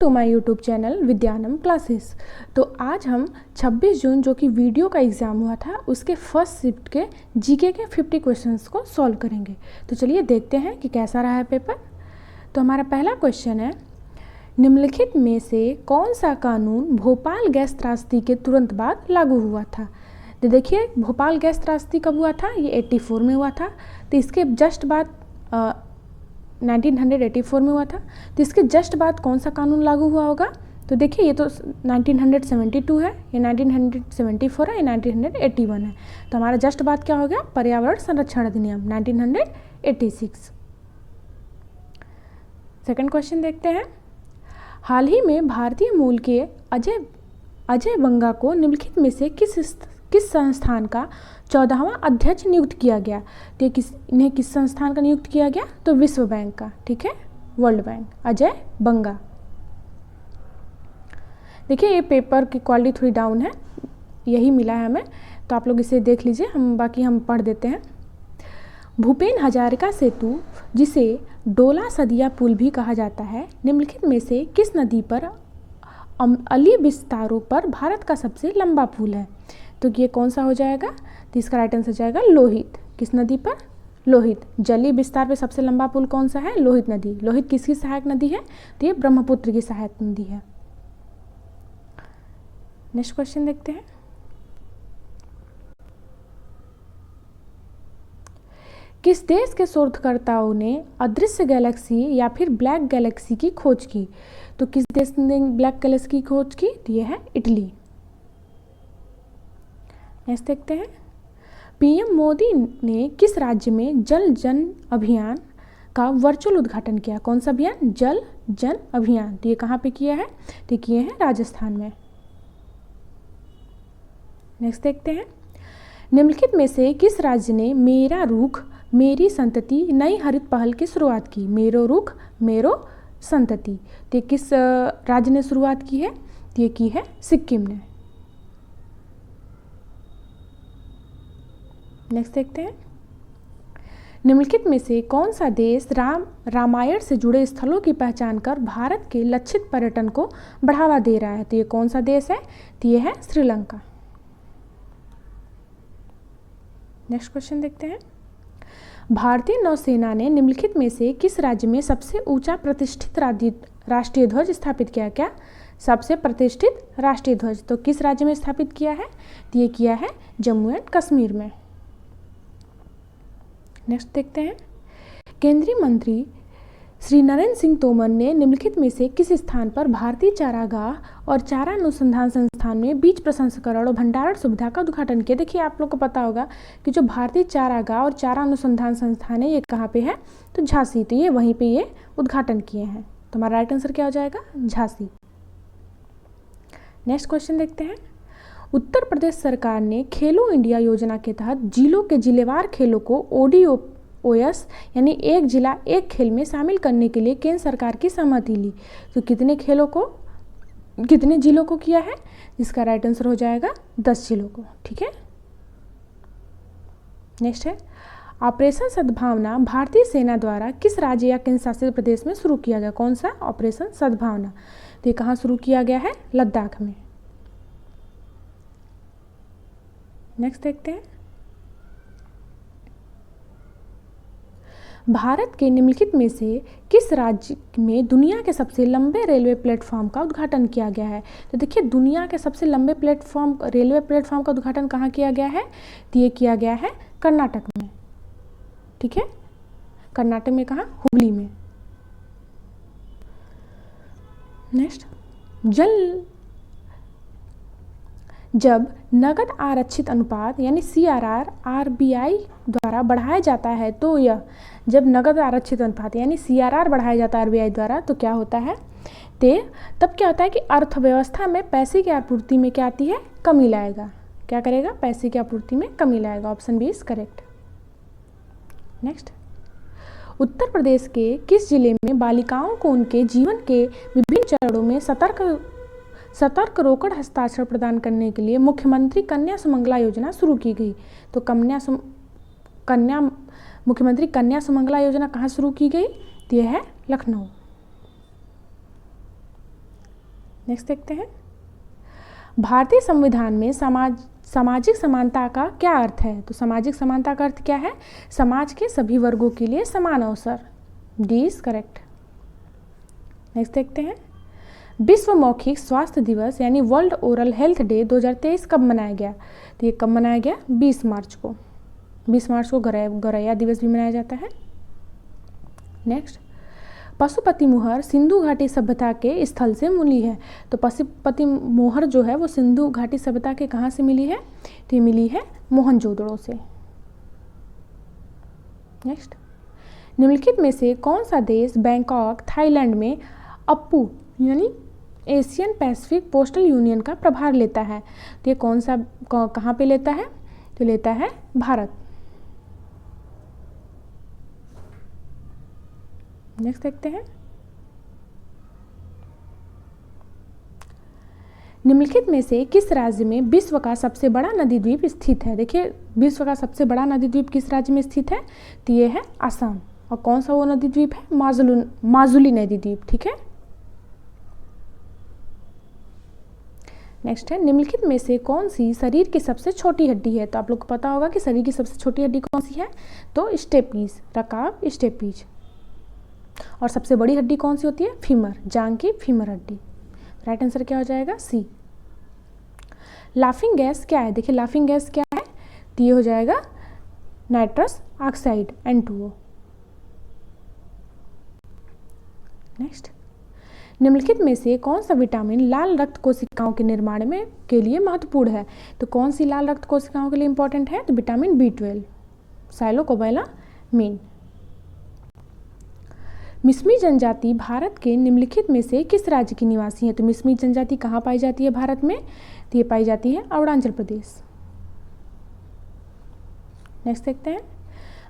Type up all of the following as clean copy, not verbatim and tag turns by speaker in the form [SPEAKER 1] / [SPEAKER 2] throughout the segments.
[SPEAKER 1] To my YouTube channel Vidyanam classes. तो आज हम 26 जून जो कि वीडियो का एग्ज़ाम हुआ था उसके फर्स्ट शिफ्ट के जीके के 50 क्वेश्चंस को सॉल्व करेंगे। तो चलिए देखते हैं कि कैसा रहा है पेपर। तो हमारा पहला क्वेश्चन है, निम्नलिखित में से कौन सा कानून भोपाल गैस त्रासदी के तुरंत बाद लागू हुआ था। तो देखिए भोपाल गैस त्रासदी कब हुआ था, ये 84 में हुआ था। तो इसके जस्ट बाद 1984 में हुआ था। तो इसके जस्ट बाद कौन सा कानून लागू हुआ होगा, तो देखिए ये तो 1972 है, ये 1974 है, ये 1981 है। तो हमारा जस्ट बाद क्या हो गया, पर्यावरण संरक्षण अधिनियम 1986। सेकंड क्वेश्चन देखते हैं, हाल ही में भारतीय मूल के अजय बंगा को निम्नलिखित में से किस संस्थान का 14वां अध्यक्ष नियुक्त किया गया। तो इन्हें किस संस्थान का नियुक्त किया गया, तो विश्व बैंक का, ठीक है, वर्ल्ड बैंक, अजय बंगा। देखिए ये पेपर की क्वालिटी थोड़ी डाउन है, यही मिला है हमें, तो आप लोग इसे देख लीजिए, हम पढ़ देते हैं। भूपेन हजारिका सेतु, जिसे डोला सदिया पुल भी कहा जाता है, निम्नलिखित में से किस नदी पर अली विस्तारों पर भारत का सबसे लंबा पुल है। तो ये कौन सा हो जाएगा, तो इसका राइट आंसर जाएगा लोहित। किस नदी पर, लोहित। जलीय विस्तार पे सबसे लंबा पुल कौन सा है, लोहित नदी। लोहित किसकी सहायक नदी है, तो ये ब्रह्मपुत्र की सहायक नदी है। नेक्स्ट क्वेश्चन देखते हैं, किस देश के शोधकर्ताओं ने अदृश्य गैलेक्सी या फिर ब्लैक गैलेक्सी की खोज की। तो किस देश ने ब्लैक गैलेक्सी की खोज की, तो ये है इटली। नेक्स्ट देखते हैं, पीएम मोदी ने किस राज्य में जल जन अभियान का वर्चुअल उद्घाटन किया। कौन सा अभियान, जल जन अभियान। तो ये कहाँ पे किया है, तो किए हैं राजस्थान में। नेक्स्ट देखते हैं, निम्नलिखित में से किस राज्य ने मेरा रुख मेरी संतति नई हरित पहल की शुरुआत की। मेरो रुख मेरो संतति, तो किस राज्य ने शुरुआत की है, तो ये की है सिक्किम ने। नेक्स्ट देखते हैं, निम्नलिखित में से कौन सा देश रामायण से जुड़े स्थलों की पहचान कर भारत के लक्षित पर्यटन को बढ़ावा दे रहा है। तो ये कौन सा देश है, तो ये है श्रीलंका। नेक्स्ट क्वेश्चन देखते हैं, भारतीय नौसेना ने निम्नलिखित में से किस राज्य में सबसे ऊंचा प्रतिष्ठित राष्ट्रीय ध्वज स्थापित किया। क्या, सबसे प्रतिष्ठित राष्ट्रीय ध्वज, तो किस राज्य में स्थापित किया है, तो ये किया है जम्मू एंड कश्मीर में। नेक्स्ट देखते हैं, केंद्रीय मंत्री श्री नरेंद्र सिंह तोमर ने निम्नलिखित में से किस स्थान पर भारतीय चारागाह और चारा अनुसंधान संस्थान में बीज प्रसंस्करण और भंडारण सुविधा का उद्घाटन किया। देखिए आप लोग को पता होगा कि जो भारतीय चारागाह और चारा अनुसंधान संस्थान है ये कहाँ पे है, तो झांसी। तो ये वहीं पे ये उद्घाटन किए हैं। तो हमारा राइट आंसर क्या हो जाएगा, झांसी। नेक्स्ट क्वेश्चन देखते हैं, उत्तर प्रदेश सरकार ने खेलो इंडिया योजना के तहत जिलों के जिलेवार खेलों को ODOS यानी एक जिला एक खेल में शामिल करने के लिए केंद्र सरकार की सहमति ली। तो कितने जिलों को किया है, इसका राइट आंसर हो जाएगा 10 जिलों को, ठीक है। नेक्स्ट है, ऑपरेशन सद्भावना भारतीय सेना द्वारा किस राज्य या केंद्र शासित प्रदेश में शुरू किया गया। कौन सा, ऑपरेशन सद्भावना। तो ये कहाँ शुरू किया गया है, लद्दाख में। नेक्स्ट देखते हैं, भारत के निम्नलिखित में से किस राज्य में दुनिया के सबसे लंबे रेलवे प्लेटफॉर्म का उद्घाटन किया गया है। तो देखिए दुनिया के सबसे लंबे रेलवे प्लेटफॉर्म का उद्घाटन कहाँ किया गया है, तो ये किया गया है कर्नाटक में, ठीक है। कर्नाटक में कहाँ, हुबली में। नेक्स्ट, जब नकद आरक्षित अनुपात यानी CRR RBI द्वारा बढ़ाया जाता है, तो यह जब नकद आरक्षित अनुपात यानी CRR बढ़ाया जाता है RBI द्वारा, तो क्या होता है, तब क्या होता है कि अर्थव्यवस्था में पैसे की आपूर्ति में क्या आती है, कमी लाएगा। क्या करेगा, पैसे की आपूर्ति में कमी लाएगा। Option B is correct. Next, Uttar Pradesh के किस जिले में बालिकाओं को उनके जीवन के विभिन्न चरणों में सतर्क रोकड़ हस्ताक्षर प्रदान करने के लिए मुख्यमंत्री कन्या सुमंगला योजना शुरू की गई। तो मुख्यमंत्री कन्या सुमंगला योजना कहाँ शुरू की गई, तो यह है लखनऊ। नेक्स्ट देखते हैं, भारतीय संविधान में सामाजिक समानता का क्या अर्थ है? तो सामाजिक समानता का अर्थ क्या है? समाज के सभी वर्गों के लिए समान अवसर। D is correct. नेक्स्ट देखते हैं, विश्व मौखिक स्वास्थ्य दिवस यानी वर्ल्ड ओरल हेल्थ डे 2023 कब मनाया गया? तो ये कब मनाया गया? 20 मार्च को। 20 मार्च को गौरैया दिवस भी मनाया जाता है। नेक्स्ट, पशुपति मोहर सिंधु घाटी सभ्यता के स्थल से मिली है। तो पशुपति मोहर जो है वो सिंधु घाटी सभ्यता के कहाँ से मिली है? तो ये मिली है मोहनजोदड़ो से। नेक्स्ट, निम्नलिखित में से कौन सा देश बैंकॉक थाईलैंड में अप्पू यानी एशियन पैसिफिक पोस्टल यूनियन का प्रभार लेता है? तो ये कौन सा कहाँ पे लेता है? तो लेता है भारत। नेक्स्ट देखते हैं, निम्नलिखित में से किस राज्य में विश्व का सबसे बड़ा नदी द्वीप स्थित है? देखिए, विश्व का सबसे बड़ा नदी द्वीप किस राज्य में स्थित है? तो ये है असम। और कौन सा वो नदी द्वीप है? माजुली नदी द्वीप। ठीक है। नेक्स्ट है, निम्नलिखित में से कौन सी शरीर की सबसे छोटी हड्डी है? तो आप लोग को पता होगा कि शरीर की सबसे छोटी हड्डी कौन सी है? तो स्टेपीज, रकाब स्टेपीज। और सबसे बड़ी हड्डी कौन सी होती है? फीमर, जांग की फीमर हड्डी। राइट आंसर क्या हो जाएगा? सी। लाफिंग गैस क्या है? देखिए, लाफिंग गैस क्या है? तो ये हो जाएगा नाइट्रस ऑक्साइड N2O। नेक्स्ट, निम्नलिखित में से कौन सा विटामिन लाल रक्त कोशिकाओं के निर्माण में के लिए महत्वपूर्ण है? तो कौन सी लाल रक्त कोशिकाओं के लिए इंपॉर्टेंट है? तो विटामिन B12, साइलोकोबालामिन। मिसमी जनजाति भारत के निम्नलिखित में से किस राज्य की निवासी है? तो मिसमी जनजाति कहाँ पाई जाती है भारत में? तो ये पाई जाती है अरुणाचल प्रदेश। नेक्स्ट देखते हैं,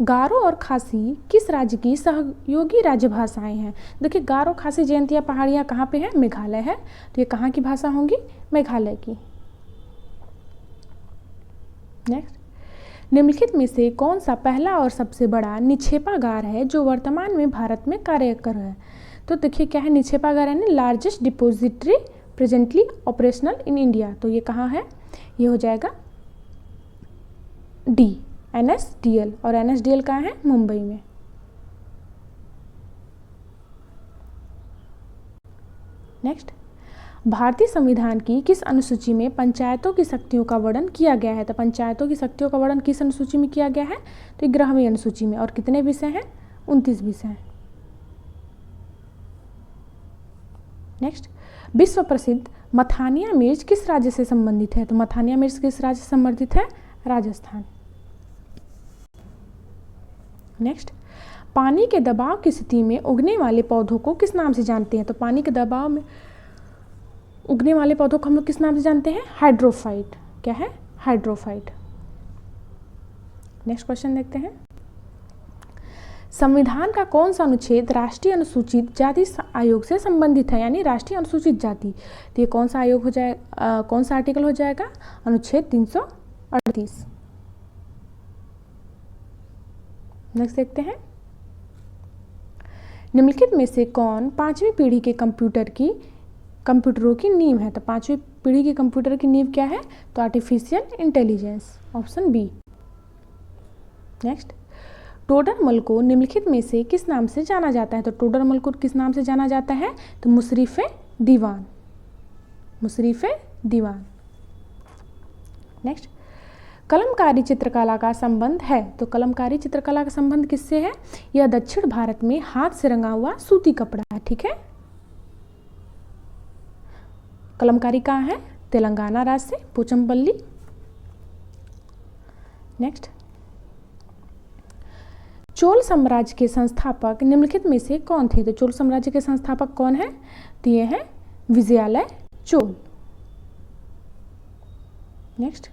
[SPEAKER 1] गारो और खासी किस राज्य की सहयोगी राज्य भाषाएं हैं? देखिए, गारो, खासी, जयंतिया पहाड़ियाँ कहाँ पे है? मेघालय है। तो ये कहाँ की भाषा होंगी? मेघालय की। नेक्स्ट, निम्नलिखित में से कौन सा पहला और सबसे बड़ा निक्षेपागार है जो वर्तमान में भारत में कार्य कर रहा है? तो देखिए, क्या है निक्षेपागार? यानी largest depository presently operational in India. तो ये कहाँ है? ये हो जाएगा डी, NSDL। और NSDL कहाँ है? मुंबई में। नेक्स्ट, भारतीय संविधान की किस अनुसूची में पंचायतों की शक्तियों का वर्णन किया गया है? तो पंचायतों की शक्तियों का वर्णन किस अनुसूची में किया गया है? तो 11वीं अनुसूची में। और कितने विषय हैं? 29 विषय हैं। नेक्स्ट, विश्व प्रसिद्ध मथानिया मिर्च किस राज्य से संबंधित है? तो मथानिया मिर्च किस राज्य से संबंधित है? राजस्थान। नेक्स्ट, पानी के दबाव की स्थिति में उगने वाले पौधों को किस नाम से जानते हैं? तो पानी के दबाव में उगने वाले पौधों को हम लोग किस नाम से जानते हैं? हाइड्रोफाइट। क्या है? हाइड्रोफाइट। नेक्स्ट क्वेश्चन देखते हैं, संविधान का कौन सा अनुच्छेद राष्ट्रीय अनुसूचित जाति आयोग से संबंधित है? यानी राष्ट्रीय अनुसूचित जाति। तो ये कौन सा आयोग हो जाएगा? कौन सा आर्टिकल हो जाएगा? अनुच्छेद 338। नेक्स्ट देखते हैं, निम्नलिखित में से कौन 5वीं पीढ़ी के कंप्यूटरों की नींव है? तो 5वीं पीढ़ी के कंप्यूटर की नींव क्या है? तो artificial intelligence, option B. Next, Todarmal को निम्नलिखित में से किस नाम से जाना जाता है? तो टोडरमल को किस नाम से जाना जाता है? तो मुशर्रिफ दीवान, मुशर्रिफ दीवान। नेक्स्ट, कलमकारी चित्रकला का संबंध है? तो कलमकारी चित्रकला का संबंध किससे है? यह दक्षिण भारत में हाथ से रंगा हुआ सूती कपड़ा है। ठीक है। कलमकारी कहाँ है? तेलंगाना राज्य से, पोचमपल्ली। नेक्स्ट, चोल साम्राज्य के संस्थापक निम्नलिखित में से कौन थे? तो चोल साम्राज्य के संस्थापक कौन है? तो ये है विजयालय चोल। नेक्स्ट,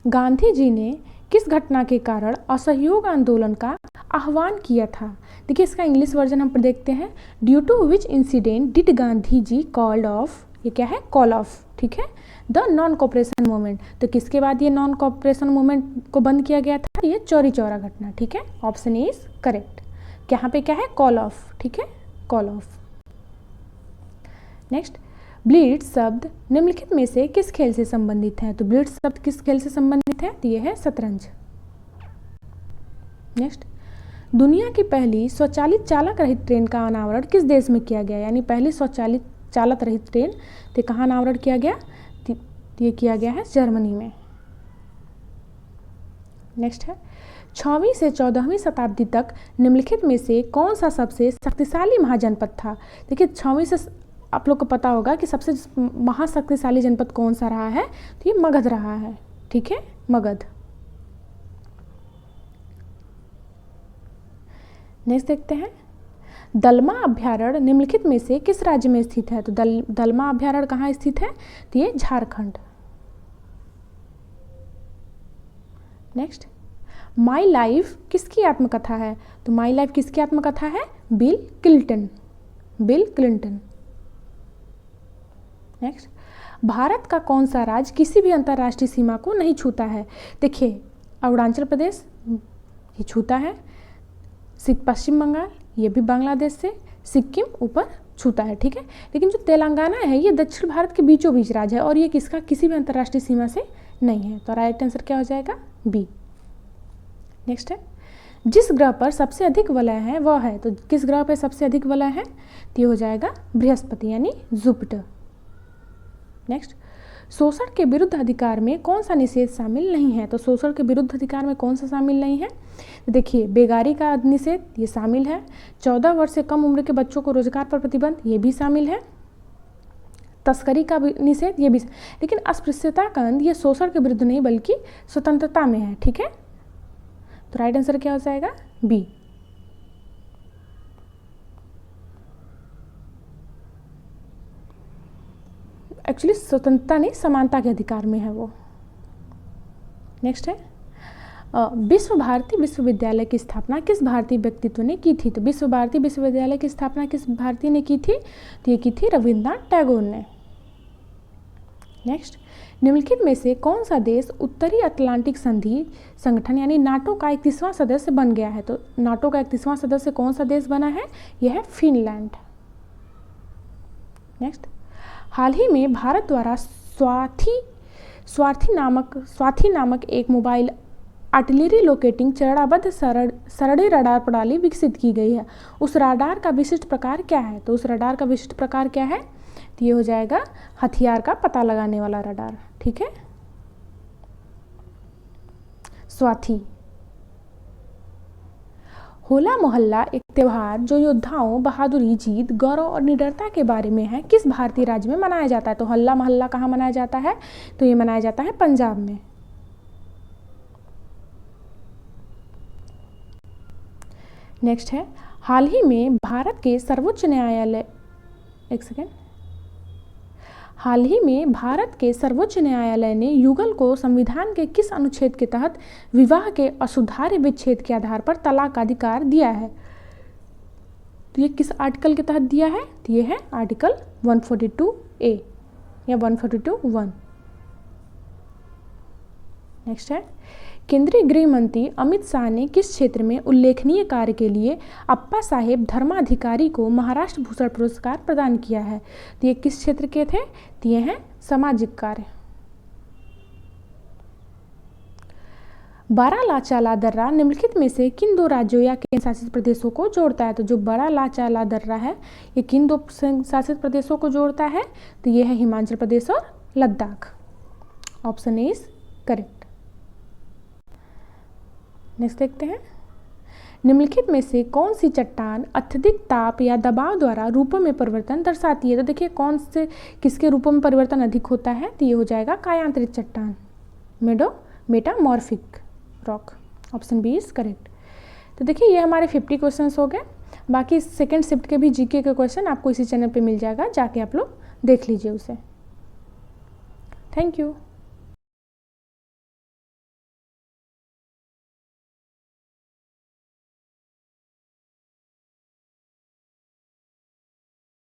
[SPEAKER 1] गांधी जी ने किस घटना के कारण असहयोग आंदोलन का आह्वान किया था? देखिए, इसका इंग्लिश वर्जन हम देखते हैं, due to which incident did Gandhi ji called off, ये क्या है? Call off. ठीक है, द नॉन कोऑपरेशन मूवमेंट। तो किसके बाद ये नॉन कोऑपरेशन मूवमेंट को बंद किया गया था? ये चौरी चौरा घटना। ठीक है, ऑप्शन ए इज करेक्ट। यहाँ पे क्या है? Call off. ठीक है, कॉल ऑफ। नेक्स्ट, ब्लिट्ज शब्द निम्नलिखित में से किस खेल से संबंधित है? तो ब्लिट्ज शब्द किस खेल से संबंधित है? तो ये है शतरंज। नेक्स्ट, दुनिया की पहली स्वचालित चालक रहित ट्रेन का अनावरण किस देश में किया गया? यानी पहली स्वचालित चालक रहित ट्रेन तो कहाँ अनावरण किया गया? ये किया गया है जर्मनी में। नेक्स्ट है, 6वीं से 14वीं शताब्दी तक निम्नलिखित में से कौन सा सबसे शक्तिशाली महाजनपद था? देखिए 6वीं से आप लोग को पता होगा कि सबसे महाशक्तिशाली जनपद कौन सा रहा है? तो ये मगध रहा है। ठीक है, मगध। नेक्स्ट देखते हैं, दलमा अभ्यारण्य निम्नलिखित में से किस राज्य में स्थित है? तो दलमा अभ्यारण्य कहाँ स्थित है? तो ये झारखंड। नेक्स्ट, माई लाइफ किसकी आत्मकथा है? तो माई लाइफ किसकी आत्मकथा है? Bill Clinton. Bill Clinton. Next, Bharat का कौन सा राज्य किसी भी अंतर्राष्ट्रीय सीमा को नहीं छूता है? देखिए अरुणाचल प्रदेश ये छूता है, पश्चिम बंगाल ये भी बांग्लादेश से, सिक्किम ऊपर छूता है। ठीक है, लेकिन जो तेलंगाना है ये दक्षिण भारत के बीचों बीच राज्य है और ये किसका किसी भी अंतर्राष्ट्रीय सीमा से नहीं है। तो राइट आंसर क्या हो जाएगा? बी। नेक्स्ट है, जिस ग्रह पर सबसे अधिक वलय है वह है? तो किस ग्रह पर सबसे अधिक वलय है? तो ये हो जाएगा बृहस्पति यानी जुपिटर। नेक्स्ट, शोषण के विरुद्ध अधिकार में कौन सा निषेध शामिल नहीं है? तो शोषण के विरुद्ध अधिकार में कौन सा शामिल नहीं है? देखिए बेगारी का निषेध ये शामिल है, 14 वर्ष से कम उम्र के बच्चों को रोजगार पर प्रतिबंध ये भी शामिल है, तस्करी का निषेध ये भी, लेकिन अस्पृश्यता का अंत ये शोषण के विरुद्ध नहीं बल्कि स्वतंत्रता में है। ठीक है, तो राइट आंसर क्या हो जाएगा? बी। एक्चुअली स्वतंत्रता नहीं समानता के अधिकार में है वो। नेक्स्ट है, विश्व भारती विश्वविद्यालय की स्थापना किस भारतीय व्यक्तित्व ने की थी? तो विश्व भारती विश्वविद्यालय की स्थापना किस भारतीय ने की थी? तो ये की थी रविन्द्रनाथ टैगोर ने। नेक्स्ट, निम्नलिखित में से कौन सा देश उत्तरी अटलांटिक संधि संगठन यानी नाटो का 31वां सदस्य बन गया है? तो नाटो का 31वां सदस्य कौन सा देश बना है? यह है फिनलैंड। नेक्स्ट, हाल ही में भारत द्वारा स्वार्थी नामक एक मोबाइल आर्टिलरी लोकेटिंग चरणाबद्ध सरणी रडार प्रणाली विकसित की गई है। उस रडार का विशिष्ट प्रकार क्या है? तो उस रडार का विशिष्ट प्रकार क्या है? तो ये हो जाएगा हथियार का पता लगाने वाला रडार। ठीक है, स्वाति। होला मोहल्ला एक त्यौहार जो योद्धाओं, बहादुरी, जीत, गौरव और निडरता के बारे में है किस भारतीय राज्य में मनाया जाता है? तो होला मोहल्ला कहाँ मनाया जाता है? तो ये मनाया जाता है पंजाब में। नेक्स्ट है, हाल ही में भारत के सर्वोच्च न्यायालय ने युगल को संविधान के किस अनुच्छेद के तहत विवाह के असुधार्य विच्छेद के आधार पर तलाक का अधिकार दिया है? तो ये किस आर्टिकल के तहत दिया है? तो ये है आर्टिकल 142A या 142(1). नेक्स्ट है, केंद्रीय गृह मंत्री अमित शाह ने किस क्षेत्र में उल्लेखनीय कार्य के लिए अप्पा साहेब धर्माधिकारी को महाराष्ट्र भूषण पुरस्कार प्रदान किया है? तो ये किस क्षेत्र के थे? तो ये हैं सामाजिक कार्य। बड़ा लाचाला दर्रा निम्नलिखित में से किन दो राज्यों या केंद्र शासित प्रदेशों को जोड़ता है? तो जो बड़ा लाचाला दर्रा है ये किन दो शासित प्रदेशों को जोड़ता है? तो ये है हिमाचल प्रदेश और Ladakh. Option A is correct. Next देखते हैं, निम्नलिखित में से कौन सी चट्टान अत्यधिक ताप या दबाव द्वारा रूपों में परिवर्तन दर्शाती है? तो देखिए कौन से किसके रूपों में परिवर्तन अधिक होता है? तो ये हो जाएगा कायांतरित चट्टान, metamorphic rock. Option B is correct. तो देखिए ये हमारे 50 क्वेश्चंस हो गए। बाकी सेकेंड शिफ्ट के भी जीके के क्वेश्चन आपको इसी चैनल पे मिल जाएगा, जाके आप लोग देख लीजिए उसे। Thank you.